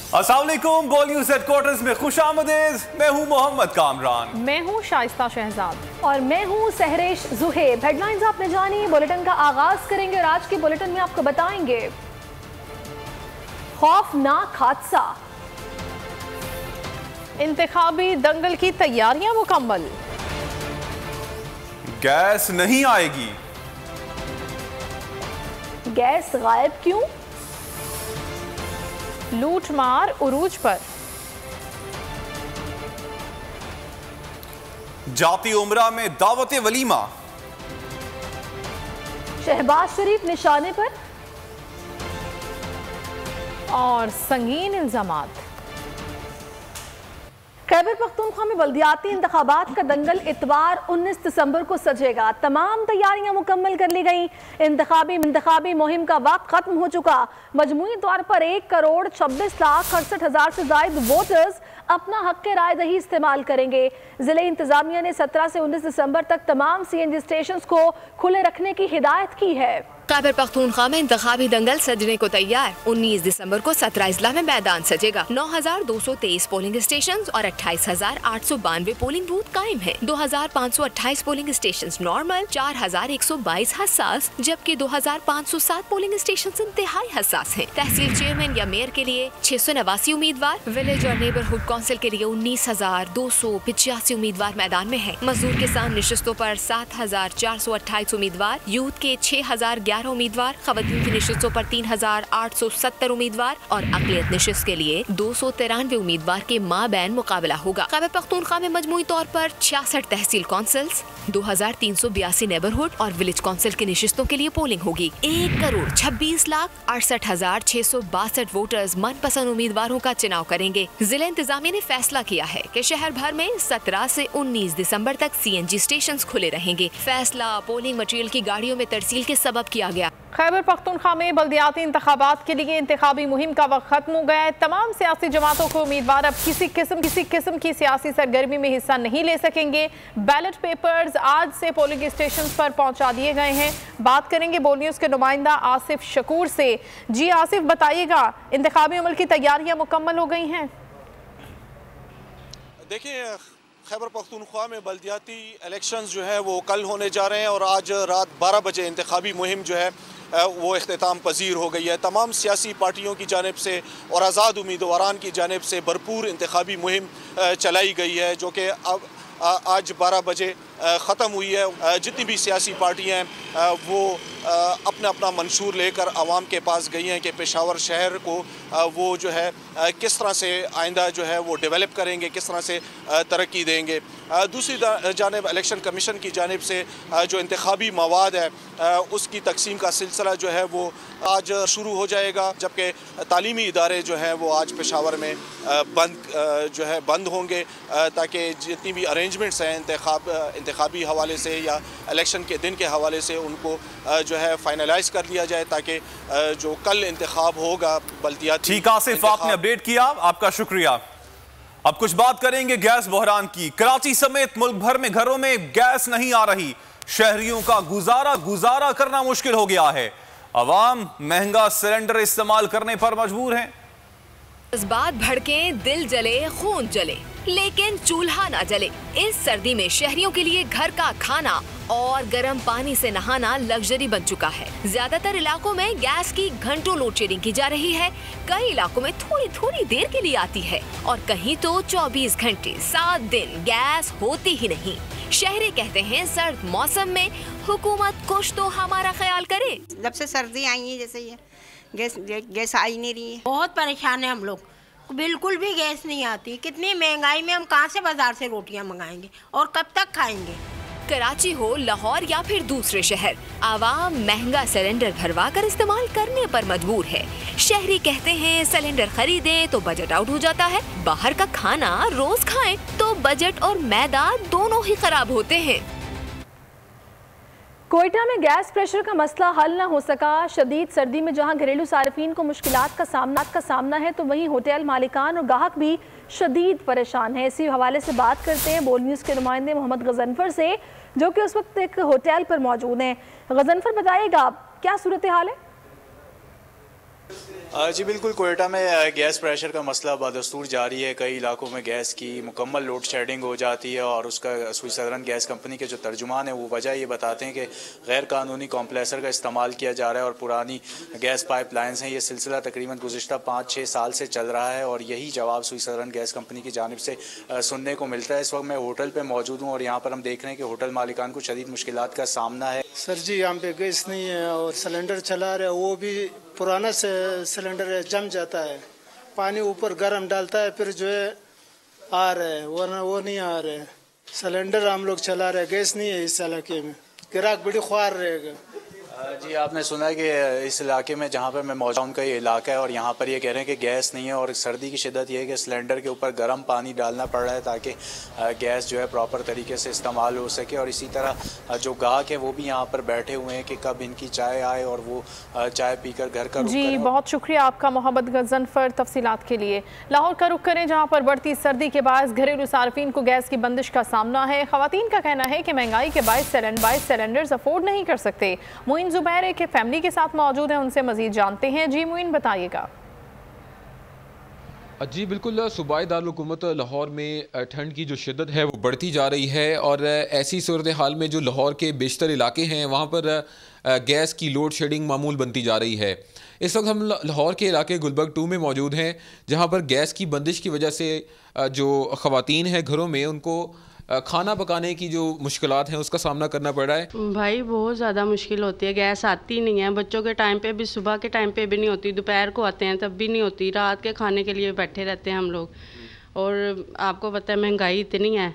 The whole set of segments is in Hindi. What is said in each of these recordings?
अस्सलाम वालेकुम, बोल न्यूज़ हेडक्वार्टर्स में खुशामदीद। मैं हूं मोहम्मद कामरान। मैं हूं शाइस्ता शहजाद और मैं हूं सहरेश जुहेब। हेडलाइंस आपने जानी, बुलेटिन का आगाज करेंगे और आज के बुलेटिन में आपको बताएंगे खौफनाक हादसा, इंतखाबी दंगल की तैयारियां मुकम्मल, गैस नहीं आएगी, गैस गायब क्यों, लूटमार उरूज पर, जाती उम्रा में दावत वलीमा, शहबाज शरीफ निशाने पर और संगीन इल्जामात। खैबर पख्तूनख्वा में बल्दियाती इंतखाबात का दंगल इतवार 19 दिसंबर को सजेगा। तमाम तैयारियां मुकम्मल कर ली गई। इंतखाबी मुहिम का वक्त खत्म हो चुका। मजमूई तौर पर 1,26,68,000 से जायद वोटर्स अपना हक राय दही इस्तेमाल करेंगे। जिले इंतजामिया ने 17 से 19 दिसंबर तक तमाम CNG स्टेशन को खुले रखने की हिदायत की है। खैबर पख्तूनख्वा में इंतखाबी दंगल सजने को तैयार। 19 दिसंबर को 17 अजला में मैदान सजेगा। 9,223 पोलिंग स्टेशन और 28,892 पोलिंग बूथ कायम है। 2,528 पोलिंग स्टेशन नॉर्मल, 4,122 हसास, जबकि 2,507 पोलिंग स्टेशन इंतहाई हसास हैं। तहसील चेयरमैन या मेयर के लिए 689 उम्मीदवार, विलेज और नेबरहुड काउंसिल के लिए 19,285 उम्मीदवार मैदान में है। मजदूर किसान निशस्तों पर 7,428 उम्मीदवार, यूथ के 6,011 उम्मीदवार, खवातीन की निशस्तों पर 3,870 उम्मीदवार और अक़लियत निशस्त के लिए 293 उम्मीदवार के माबैन मुकाबला होगा। खैबर पख्तूनख्वा में मजमूई तौर पर 66 तहसील काउंसिल्स, 2,382 नेबरहुड और विलेज काउंसिल की निशस्तों के लिए पोलिंग होगी। 1,26,68,662 वोटर्स मनपसंद उम्मीदवारों का चुनाव करेंगे। जिला इंतजामिया ने फैसला किया है कि शहर भर में 17 से 19 दिसंबर तक CNG स्टेशन खुले रहेंगे। फैसला पोलिंग मटेरियल की गाड़ियों में तरसील के सबब किया गया। खैबर पख्तूनख्वा में बल्दियाती इंतखाबात के लिए इंतखाबी मुहिम का वक्त खत्म हो गया है। तमाम सियासी जमातों को उम्मीदवार अब किसी किस्म की सियासी सरगर्मी में हिस्सा नहीं ले सकेंगे। बैलेट पेपर्स आज से पोलिंग स्टेशन पर पहुंचा दिए गए हैं। बात करेंगे बोल न्यूज़ के नुमाइंदा आसिफ शकूर से। जी आसिफ, बताइएगा, इंतखाबी अमल की तैयारियां मुकम्मल हो गई हैं? देखिए, खैबर पख्तूनख्वा में बल्दियाती इलेक्शंस जो है वो कल होने जा रहे हैं और आज रात 12 बजे इंतखाबी मुहिम जो है वो इख्तिताम पजीर हो गई है। तमाम सियासी पार्टियों की जानिब से और आज़ाद उम्मीदवारान की जानिब से भरपूर इंतखाबी मुहिम चलाई गई है, जो कि अब आज 12 बजे ख़त्म हुई है। जितनी भी सियासी पार्टियाँ हैं वो अपना अपना मंशूर लेकर आवाम के पास गई हैं कि पेशावर शहर को वो जो है किस तरह से आइंदा जो है वो डेवलप करेंगे, किस तरह से तरक्की देंगे। दूसरी जानिब इलेक्शन कमीशन की जानिब से जो इंतखाबी मवाद है उसकी तकसीम का सिलसिला जो है वो आज शुरू हो जाएगा, जबकि तालीमी इदारे जो हैं वो आज पेशावर में बंद होंगे, ताकि जितनी भी अरेंजमेंट्स हैं इंतखाबी हवाले से या इलेक्शन के दिन के हवाले से उनको जो है फाइनलाइज कर लिया जाए, ताकि जो कल इंतखाब होगा बल्दियाती। ठीक आसिफ, आपने अपडेट किया, आपका शुक्रिया। अब कुछ बात करेंगे गैस बहरान की। कराची समेत मुल्क भर में घरों में गैस नहीं आ रही। शहरियों का गुजारा करना मुश्किल हो गया है। अवाम महंगा सिलेंडर इस्तेमाल करने पर मजबूर हैं। जज्बात भड़के, दिल जले, खून जले, लेकिन चूल्हा ना जले। इस सर्दी में शहरियों के लिए घर का खाना और गर्म पानी से नहाना लग्जरी बन चुका है। ज्यादातर इलाकों में गैस की घंटों लोड शेडिंग की जा रही है। कई इलाकों में थोड़ी देर के लिए आती है और कहीं तो 24 घंटे 7 दिन गैस होती ही नहीं। शहरी कहते हैं सर्द मौसम में हुकूमत कुछ तो हमारा ख्याल करे। जब से सर्दी आई है जैसे ये गैस आई नहीं रही है, बहुत परेशान है हम लोग। बिल्कुल भी गैस नहीं आती। कितनी महंगाई में हम कहाँ से बाजार से रोटियां मंगाएंगे और कब तक खाएंगे? कराची हो, लाहौर या फिर दूसरे शहर, आवाम महंगा सिलेंडर भरवा कर इस्तेमाल करने पर मजबूर है। शहरी कहते हैं सिलेंडर खरीदें तो बजट आउट हो जाता है, बाहर का खाना रोज खाएं तो बजट और मैदा दोनों ही खराब होते हैं। कोयटा में गैस प्रेशर का मसला हल न हो सका। शदीद सर्दी में जहां घरेलू सार्फिन को मुश्किलात का सामना है, तो वहीं होटल मालिकान और गाहक भी शदीद परेशान है। इसी हवाले से बात करते हैं बोल न्यूज़ के नुमाइंदे मोहम्मद गजनफर से, जो कि उस वक्त एक होटल पर मौजूद हैं। गजनफर, बताइएगा क्या सूरत हाल है? जी बिल्कुल, कोयटा में गैस प्रेशर का मसला बदस्तूर जारी है। कई इलाकों में गैस की मुकम्मल लोड शेडिंग हो जाती है और उसका सुई सदरन गैस कंपनी के जो तर्जुमान है वो वजह ये बताते हैं कि गैर कानूनी कॉम्प्रेसर का इस्तेमाल किया जा रहा है और पुरानी गैस पाइप लाइन्स हैं। ये सिलसिला तकरीबन गुज़िश्ता 5-6 साल से चल रहा है और यही जवाब सुई सदरन गैस कंपनी की जानिब से सुनने को मिलता है। इस वक्त मैं होटल पर मौजूद हूँ और यहाँ पर हम देख रहे हैं कि होटल मालिकान को शदीद मुश्किलात का सामना है। सर जी, यहाँ पे गैस नहीं है और सिलेंडर चला रहे, वो भी पुराना से सिलेंडर जम जाता है, पानी ऊपर गर्म डालता है फिर जो है आ रहे हैं, वरना वो नहीं आ रहे हैं। सिलेंडर हम लोग चला रहे, गैस नहीं है इस इलाके में, ग्राहक बड़ी ख्वार रहेगा। जी आपने सुना है कि इस इलाके में जहाँ पर मैं मौजूद हूँ, उनका ये इलाका है और यहाँ पर ये कह रहे हैं कि गैस नहीं है और सर्दी की शिद्दत ये है कि सिलेंडर के ऊपर गर्म पानी डालना पड़ रहा है ताकि गैस जो है प्रॉपर तरीके से इस्तेमाल हो सके। और इसी तरह जो गाहक है वो भी यहाँ पर बैठे हुए हैं कि कब इनकी चाय आए और वो चाय पीकर घर का रुख करें। जी बहुत शुक्रिया आपका मोहम्मद गजनफर तफसीलात के लिए। लाहौर का रुख करें जहाँ पर बढ़ती सर्दी के बायस घरेलू सार्फिन को गैस की बंदिश का सामना है। खवातीन का कहना है कि महंगाई के बायस सिलेंडर्स अफोर्ड नहीं कर सकते। मोइन जुबैर के फैमिली के साथ मौजूद हैं, उनसे मजीद जानते हैं। जी मोइन बताइएगा। जी बिल्कुल, सूबाई दारुल हुकूमत लाहौर में ठंड की जो शिद्दत है वो बढ़ती जा रही है और ऐसी सूरत हाल में जो लाहौर के बेशतर इलाके हैं वहाँ पर गैस की लोड शेडिंग मामूल बनती जा रही है। इस वक्त हम लाहौर के इलाके गुलबर्ग 2 में मौजूद हैं जहाँ पर गैस की बंदिश की वजह से जो ख़वातीन हैं घरों में उनको खाना पकाने की जो मुश्किलात हैं उसका सामना करना पड़ रहा है। भाई बहुत ज़्यादा मुश्किल होती है, गैस आती नहीं है। बच्चों के टाइम पे भी, सुबह के टाइम पे भी नहीं होती, दोपहर को आते हैं तब भी नहीं होती, रात के खाने के लिए बैठे रहते हैं हम लोग। और आपको पता है महंगाई इतनी है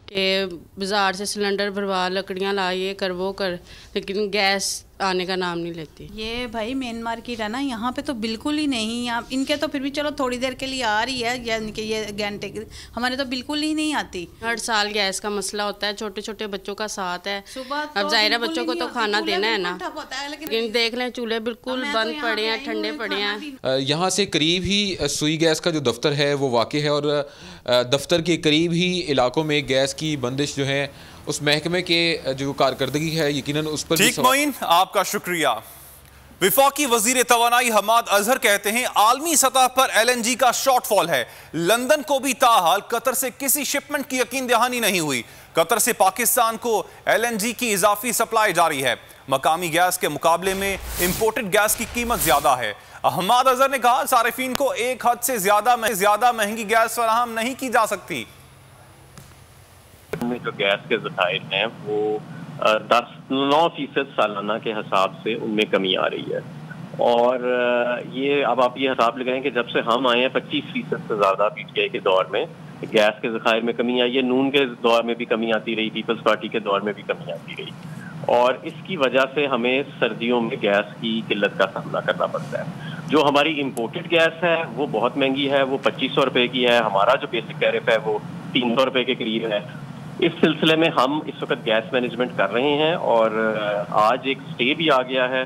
कि बाज़ार से सिलेंडर भरवा, लकड़ियाँ ला, ये कर वो कर, लेकिन गैस आने का नाम नहीं लेती। ये भाई मेन मार्केट है ना, यहाँ पे तो बिल्कुल ही नहीं। यहाँ इनके तो फिर भी चलो थोड़ी देर के लिए आ रही है, या इनके ये घंटे की, हमारे तो बिल्कुल ही नहीं आती। हर साल गैस का मसला होता है, छोटे छोटे बच्चों का साथ है। अब जाहिर है बच्चों को तो खाना देना है ना, लेकिन देख लें चूल्हे बिल्कुल बंद पड़े हैं, ठंडे पड़े हैं। यहाँ से करीब ही सुई गैस का जो दफ्तर है वो वाक़ है और दफ्तर के करीब ही इलाकों में गैस की बंदिश जो है उस महकमे के जो कारकर्दगी है यकीनन उस पर। ठीक मोइन, आपका शुक्रिया। विफाकी वजीर तवानाई हमाद अजहर कहते हैं आलमी सतह पर LNG का शॉर्टफॉल है। लंदन को भी ताहाल कतर से किसी शिपमेंट की यकीन दहानी नहीं हुई। कतर से पाकिस्तान को LNG की इजाफी सप्लाई जारी है। मकामी गैस के मुकाबले में इंपोर्टेड गैस की कीमत ज्यादा है। हमाद अजहर ने कहा सारिफीन को एक हद से ज्यादा महंगी गैस फराहम नहीं की जा सकती। में जो गैस के ज़खायर हैं वो 9% सालाना के हिसाब से उनमें कमी आ रही है। और ये अब आप ये हिसाब लगाएं कि जब से हम आए हैं 25% से ज़्यादा PTI के दौर में गैस के ज़खायर में कमी आई है। नून के दौर में भी कमी आती रही, पीपल्स पार्टी के दौर में भी कमी आती रही और इसकी वजह से हमें सर्दियों में गैस की किल्लत का सामना करना पड़ता है। जो हमारी इम्पोर्टेड गैस है वो बहुत महंगी है, वो 2500 रुपये की है। हमारा जो बेसिक टैरिफ है वो 300 रुपये के करीब है। इस सिलसिले में हम इस वक्त गैस मैनेजमेंट कर रहे हैं और आज एक स्टे भी आ गया है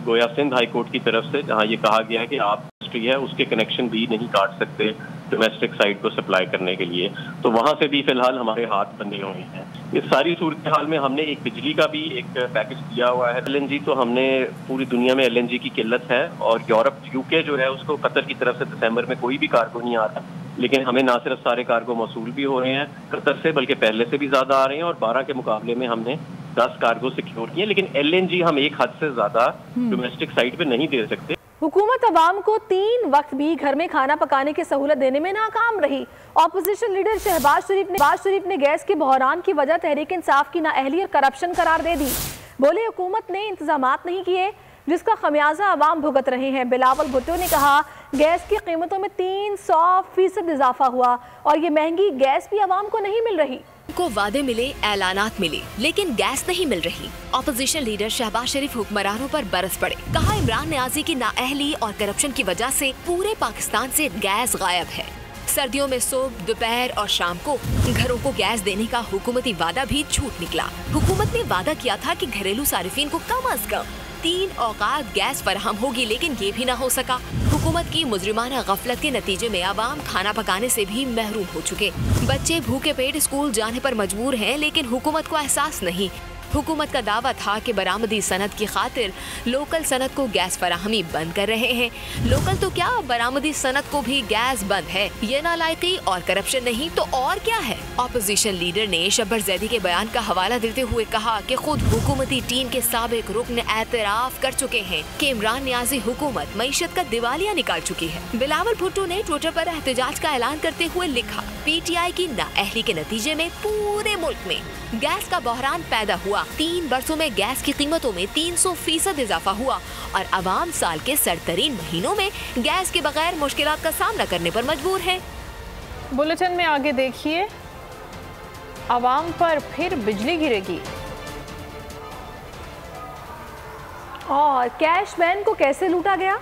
गोया सिंध हाई कोर्ट की तरफ से, जहां ये कहा गया है कि आप इंडस्ट्री है उसके कनेक्शन भी नहीं काट सकते डोमेस्टिक साइड को सप्लाई करने के लिए। तो वहां से भी फिलहाल हमारे हाथ बंधे हुए हैं। इस सारी सूरत हाल में हमने एक बिजली का भी एक पैकेज दिया हुआ है। LNG तो हमने पूरी दुनिया में LNG की किल्लत है और यूरोप UK जो है उसको कतर की तरफ से दिसंबर में कोई भी कार्गो नहीं आ रहा, लेकिन हमें ना सिर्फ सारे कार्गो मौसूल भी हो रहे हैं कतर से, बल्कि पहले से भी ज्यादा आ रहे हैं और 12 के मुकाबले में हमने 10 कार्गो सिक्योर किए। लेकिन LNG हम एक हद से ज्यादा डोमेस्टिक साइड पे नहीं दे सकते। हुकूमत अवाम को 3 वक्त भी घर में खाना पकाने की सहूलत देने में नाकाम रही। ऑपोजिशन लीडर शहबाज शरीफ ने गैस के बहरान की वजह तहरीक इंसाफ की नाअहली और करप्शन करार दे दी। बोले हुकूमत ने इंतजामात नहीं किए जिसका खमियाजा अवाम भुगत रहे हैं। बिलावल भुट्टो ने कहा गैस की कीमतों में 300% इजाफा हुआ और ये महंगी गैस भी अवाम को नहीं मिल रही। को वादे मिले, ऐलानात मिले, लेकिन गैस नहीं मिल रही। ऑपोजिशन लीडर शहबाज शरीफ हुक्मरानों पर बरस पड़े। कहा इमरान नियाजी की नाअहली और करप्शन की वजह से पूरे पाकिस्तान से गैस गायब है। सर्दियों में सुबह, दोपहर और शाम को घरों को गैस देने का हुकूमती वादा भी झूठ निकला। हुकूमत ने वादा किया था कि घरेलू सारिफीन को कम अज कम 3 औकात गैस फराहम होगी, लेकिन ये भी न हो सका। हुकूमत की मुजरिमाना गफलत के नतीजे में आवाम खाना पकाने से भी महरूम हो चुके। बच्चे भूखे पेट स्कूल जाने पर मजबूर हैं, लेकिन हुकूमत को एहसास नहीं हुकूमत का दावा था कि बरामदी सनद की खातिर लोकल सनद को गैस फराहमी बंद कर रहे हैं। लोकल तो क्या, बरामदी सनद को भी गैस बंद है। ये नालायकी और करप्शन नहीं तो और क्या है। ऑपोजिशन लीडर ने शब्बर जैदी के बयान का हवाला देते हुए कहा कि खुद हुकूमती टीम के साबिक रुकन एतराफ कर चुके हैं कि इमरान नियाजी हुकूमत मईशत का दिवालिया निकाल चुकी है। बिलावल भुट्टो ने ट्विटर पर एहतजाज का ऐलान करते हुए लिखा, PTI की नाअहली के नतीजे में पूरे मुल्क में गैस का बहरान पैदा हुआ। 3 बरसों में गैस की कीमतों में 300% इजाफा हुआ और अवाम साल के सरतरीन महीनों में गैस के बगैर मुश्किलात का सामना करने पर मजबूर है। बुलेटिन में आगे देखिए, अवाम पर फिर बिजली गिरेगी। और कैश वैन को कैसे लूटा गया?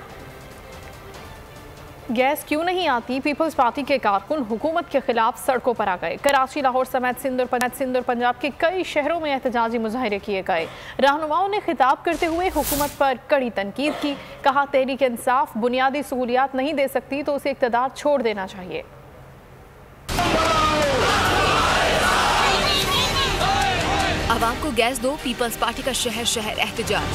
गैस क्यों नहीं आती, पीपल्स पार्टी के कारकुन हुकूमत के खिलाफ सड़कों पर आ गए। कराची, लाहौर समेत सिंध और पंजाब के कई शहरों में एहतजाजी मुजाहिरे किए गए। रहनुमाओं ने खिताब करते हुए हुकूमत पर कड़ी तनकीद की। कहा, तहरीक इंसाफ बुनियादी सहूलियात नहीं दे सकती तो उसे इक़्तिदार छोड़ देना चाहिए। अवाम को गैस दो, पीपल्स पार्टी का शहर शहर एहतजाज।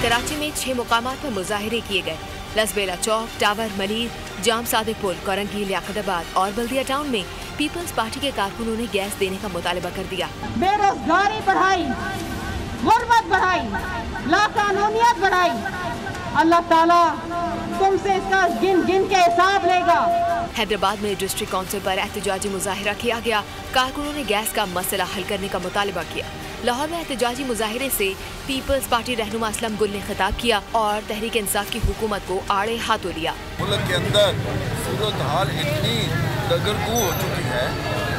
कराची में 6 मुकामात पर मुजाहिरे किए गए। लसबेला चौक, टावर, मलीर, जाम सादिक पुल, कोरंगी, लियाकताबाद और बल्दिया टाउन में पीपल्स पार्टी के कारकुनों ने गैस देने का मुतालबा कर दिया। बेरोजगारी बढ़ाई, गुर्बत बढ़ाई, लाकानूनियत बढ़ाई, अल्लाह ताला तुमसे इसका गिन गिन के हिसाब लेगा। हैदराबाद में डिस्ट्रिक्ट काउंसिल पर एहतजाजी मुजाहिरा किया गया। कारकुनों ने गैस का मसला हल करने का मुतालबा किया। लाहौर में एहतजाजी मुजाहिरे से पीपल्स पार्टी रहनुमा असलम गुल ने खिताब किया और तहरीक इंसाफ की हुकूमत को आड़े हाथों लिया। मुल्क के अंदर सूरत हाल इतनी दगरगू हो चुकी है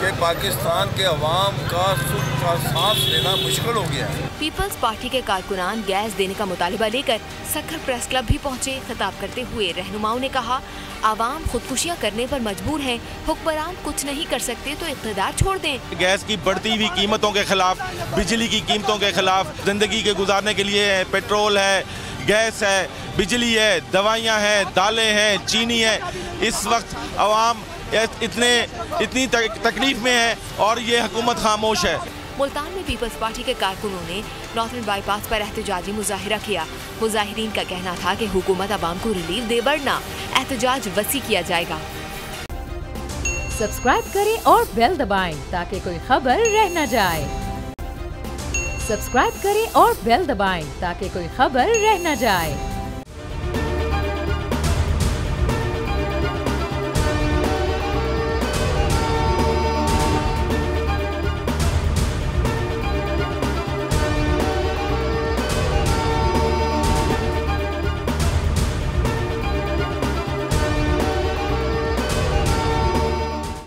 कि पाकिस्तान के अवाम का सुख का सांस लेना मुश्किल हो गया है। पीपल्स पार्टी के कारकुनान गैस देने का मुतालबा लेकर सक्खर प्रेस क्लब भी पहुंचे। खिताब करते हुए रहनुमाओं ने कहा, आवाम खुदकुशियां करने पर मजबूर है, हुक्मरान कुछ नहीं कर सकते तो इक़्तिदार छोड़ दें। गैस की बढ़ती हुई कीमतों के खिलाफ, बिजली की कीमतों के खिलाफ, जिंदगी के गुजारने के लिए पेट्रोल है, गैस है, बिजली है, दवाइयाँ हैं, दालें हैं, चीनी है। इस वक्त आवाम इतनी तकलीफ में है और ये हुकूमत खामोश है। मुल्तान में पीपल्स पार्टी के कारकुनों ने नॉर्थन बाईपास पर एहतजाजी मुजाहिरा किया। मुजाहिरीन का कहना था कि हुकूमत आवाम को रिलीफ दे, वरना एहतजाज वसी किया जाएगा। सब्सक्राइब करें और बेल दबाएं ताकि कोई खबर रह न जाए। सब्सक्राइब करें और बेल दबाएं ताकि कोई खबर रह न जाए।